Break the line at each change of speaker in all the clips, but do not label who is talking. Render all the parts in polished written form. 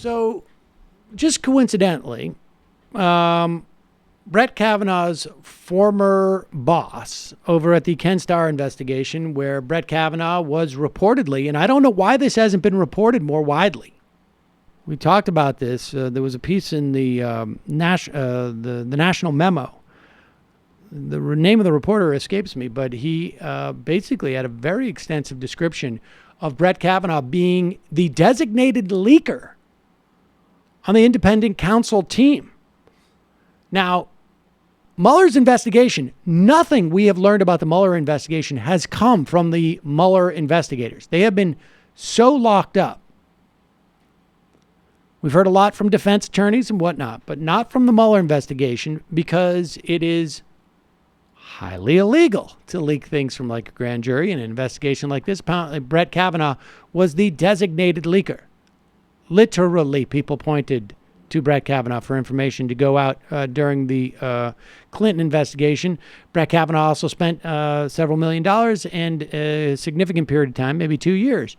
So, just coincidentally, Brett Kavanaugh's former boss over at the Ken Starr investigation, where Brett Kavanaugh was reportedly, and I don't know why this hasn't been reported more widely. We talked about this. There was a piece in the National Memo. The name of the reporter escapes me, but he basically had a very extensive description of Brett Kavanaugh being the designated leaker on the independent counsel team. Now, Mueller's investigation, nothing we have learned about the Mueller investigation has come from the Mueller investigators. They have been so locked up. We've heard a lot from defense attorneys and whatnot, but not from the Mueller investigation, because it is highly illegal to leak things from like a grand jury in an investigation like this. Apparently, Brett Kavanaugh was the designated leaker. Literally, people pointed to Brett Kavanaugh for information to go out during the Clinton investigation. Brett Kavanaugh also spent several $1 million and a significant period of time, maybe 2 years,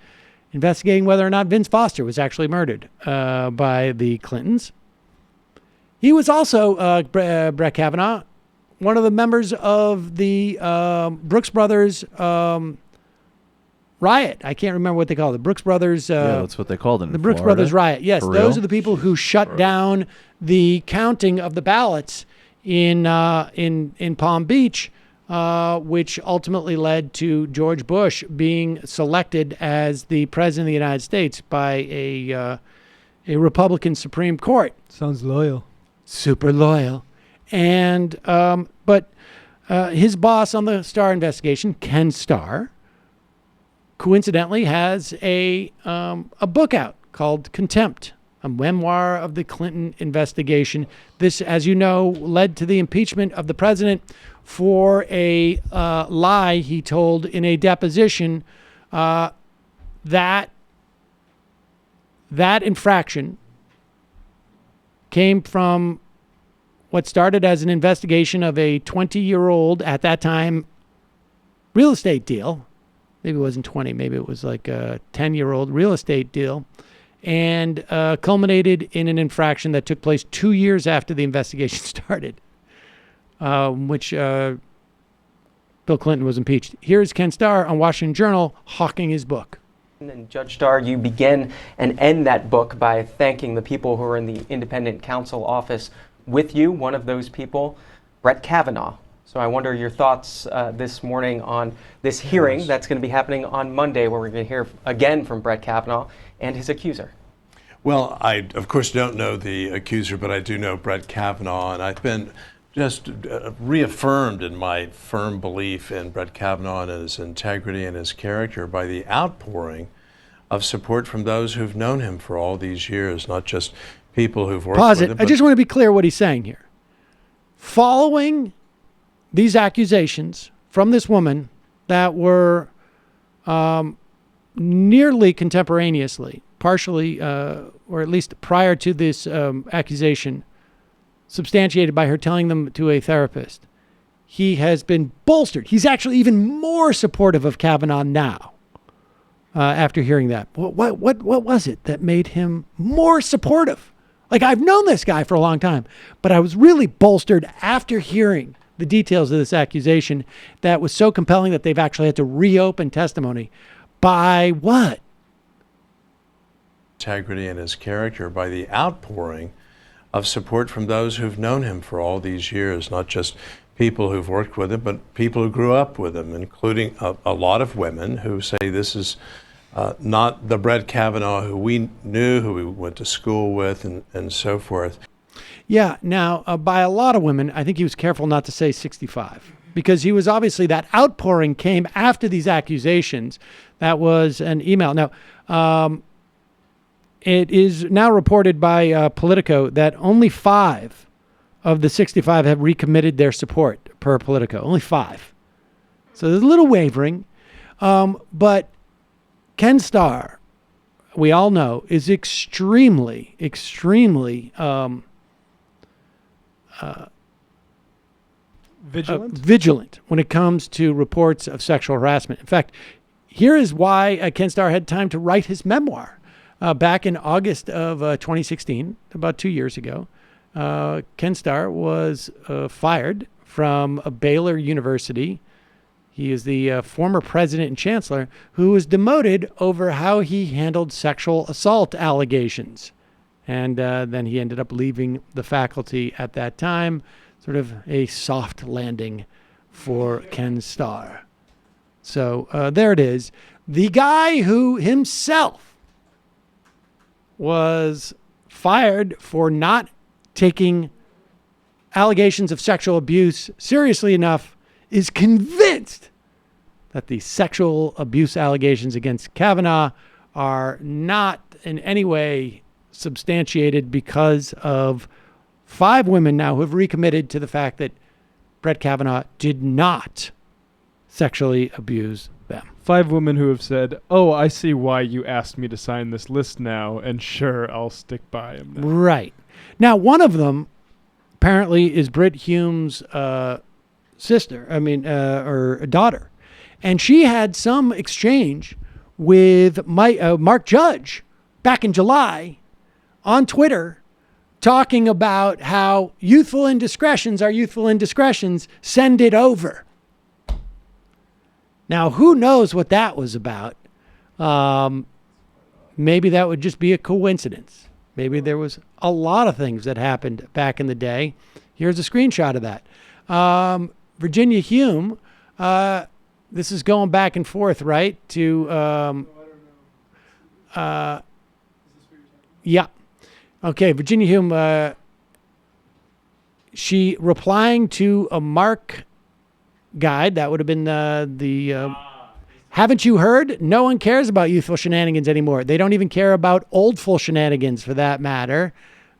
investigating whether or not Vince Foster was actually murdered by the Clintons. He was also, Brett Kavanaugh, one of the members of the Brooks Brothers riot. I can't remember what they call it. The Brooks Brothers.
Yeah, that's what they called it.
The Brooks
Florida.
Brothers riot. Yes,
For
those
real?
are the people who shut down the counting of the ballots in Palm Beach, which ultimately led to George Bush being selected as the president of the United States by a Republican Supreme Court.
Sounds loyal.
Super loyal. And but his boss on the Starr investigation, Ken Starr, coincidentally has a book out called Contempt, a memoir of the Clinton investigation. This, as you know, led to the impeachment of the president for a lie he told in a deposition. That infraction came from what started as an investigation of a 20-year-old, at that time, real estate deal. Maybe it wasn't 20, maybe it was like a 10-year-old real estate deal, and culminated in an infraction that took place 2 years after the investigation started, which Bill Clinton was impeached. Here's Ken Starr on Washington Journal hawking his book.
And Judge Starr, you begin and end that book by thanking the people who are in the independent counsel office with you. One of those people, Brett Kavanaugh. So I wonder your thoughts this morning on this hearing that's going to be happening on Monday, where we're going to hear again from Brett Kavanaugh and his accuser.
Well, I, of course, don't know the accuser, but I do know Brett Kavanaugh, and I've been just reaffirmed in my firm belief in Brett Kavanaugh and his integrity and his character by the outpouring of support from those who've known him for all these years, not just people who've worked
Pause
with
it.
him.
I just want to be clear what he's saying here. Following these accusations from this woman that were nearly contemporaneously, partially, or at least prior to this accusation, substantiated by her telling them to a therapist, he has been bolstered. He's actually even more supportive of Kavanaugh now. After hearing that, what was it that made him more supportive? Like, I've known this guy for a long time, but I was really bolstered after hearing the details of this accusation that was so compelling that they've actually had to reopen testimony. By what?
Integrity and his character by the outpouring of support from those who've known him for all these years, not just people who've worked with him, but people who grew up with him, including a lot of women who say this is not the Brett Kavanaugh who we knew, who we went to school with, and so forth.
Yeah. Now, by a lot of women, I think he was careful not to say 65, because he was obviously, that outpouring came after these accusations. That was an email. Now, it is now reported by Politico that only 5 of the 65 have recommitted their support per Politico. Only 5. So there's a little wavering. But Ken Starr, we all know, is extremely vigilant when it comes to reports of sexual harassment. In fact, here is why Ken Starr had time to write his memoir. Back in August of 2016, about 2 years ago, Ken Starr was fired from Baylor University. He is the former president and chancellor who was demoted over how he handled sexual assault allegations. And then he ended up leaving the faculty at that time. Sort of a soft landing for Ken Starr. So there it is. The guy who himself was fired for not taking allegations of sexual abuse seriously enough is convinced that the sexual abuse allegations against Kavanaugh are not in any way substantiated because of 5 women now who have recommitted to the fact that Brett Kavanaugh did not sexually abuse them.
5 women who have said, "Oh, I see why you asked me to sign this list now, and sure, I'll stick by him now."
Right. Now, one of them apparently is Britt Hume's sister, or daughter. And she had some exchange with Mark Judge back in July on Twitter, talking about how youthful indiscretions are youthful indiscretions. Send it over. Now, who knows what that was about? Maybe that would just be a coincidence. Maybe there was a lot of things that happened back in the day. Here's a screenshot of that. Virginia Hume, this is going back and forth, right? Yeah. Okay, Virginia Hume, she replying to a Mark guide. That would have been haven't you heard? No one cares about youthful shenanigans anymore. They don't even care about oldful shenanigans for that matter.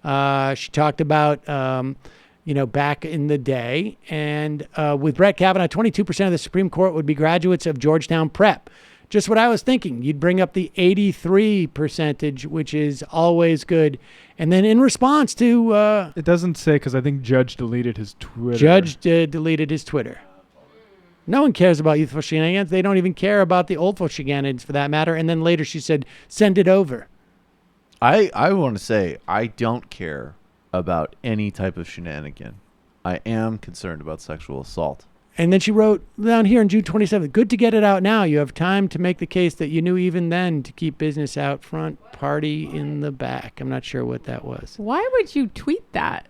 She talked about, back in the day. And with Brett Kavanaugh, 22% of the Supreme Court would be graduates of Georgetown Prep. Just what I was thinking. You'd bring up the 83 percentage, which is always good. And then in response to...
it doesn't say, because I think Judge deleted his Twitter.
Judge deleted his Twitter. No one cares about youthful shenanigans. They don't even care about the oldful shenanigans for that matter. And then later she said, send it over.
I want to say I don't care about any type of shenanigan. I am concerned about sexual assault.
And then she wrote down here on June 27th, good to get it out now. You have time to make the case that you knew even then to keep business out front, party in the back. I'm not sure what that was.
Why would you tweet that?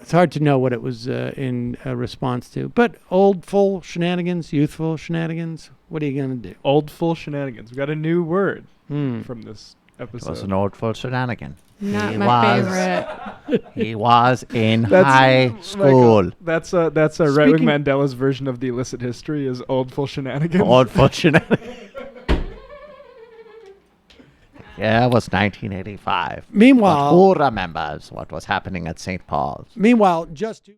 It's hard to know what it was in response to. But oldful shenanigans, youthful shenanigans, what are you going to do?
Oldful shenanigans. We got a new word from this episode.
It was an oldful shenanigan.
Not my favorite.
He was in high school.
That's a right-wing Mandela's version of the illicit history is oldful shenanigans.
Oldful shenanigans. Yeah, it was 1985.
Meanwhile,
but who remembers what was happening at St. Paul's?
Meanwhile, just to...